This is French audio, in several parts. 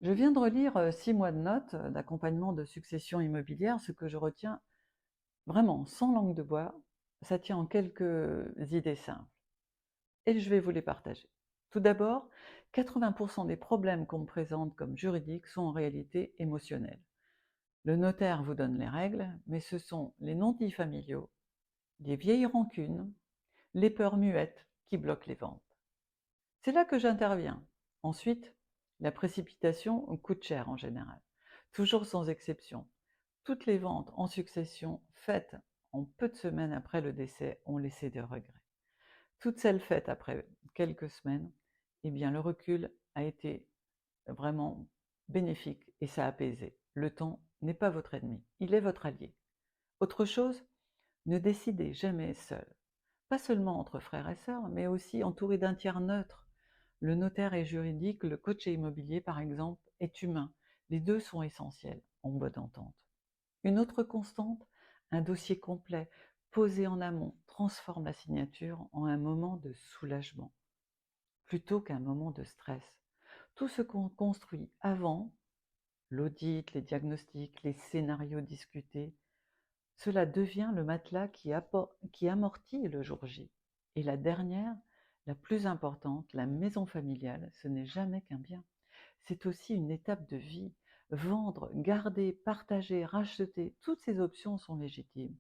Je viens de relire 6 mois de notes d'accompagnement de succession immobilière. Ce que je retiens vraiment sans langue de bois, ça tient en quelques idées simples et je vais vous les partager. Tout d'abord, 80% des problèmes qu'on me présente comme juridiques sont en réalité émotionnels. Le notaire vous donne les règles, mais ce sont les non-dits familiaux, les vieilles rancunes, les peurs muettes qui bloquent les ventes. C'est là que j'interviens. Ensuite, la précipitation coûte cher en général, toujours sans exception. Toutes les ventes en succession faites en peu de semaines après le décès ont laissé des regrets. Toutes celles faites après quelques semaines, eh bien le recul a été vraiment bénéfique et ça a apaisé. Le temps n'est pas votre ennemi, il est votre allié. Autre chose, ne décidez jamais seul. Pas seulement entre frères et sœurs, mais aussi entouré d'un tiers neutre. Le notaire est juridique, le coach immobilier par exemple est humain. Les deux sont essentiels en bonne entente. Une autre constante, un dossier complet, posé en amont, transforme la signature en un moment de soulagement, plutôt qu'un moment de stress. Tout ce qu'on construit avant, l'audit, les diagnostics, les scénarios discutés, cela devient le matelas qui amortit le jour J. Et la dernière, la plus importante, la maison familiale, ce n'est jamais qu'un bien. C'est aussi une étape de vie. Vendre, garder, partager, racheter, toutes ces options sont légitimes.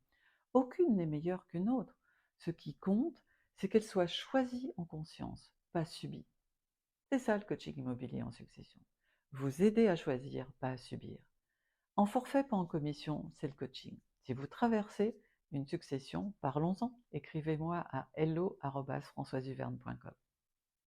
Aucune n'est meilleure qu'une autre. Ce qui compte, c'est qu'elle soit choisie en conscience, pas subie. C'est ça le coaching immobilier en succession. Vous aider à choisir, pas à subir. En forfait, pas en commission, c'est le coaching. Si vous traversez une succession, parlons-en. Écrivez-moi à hello@françoisehuverne.com.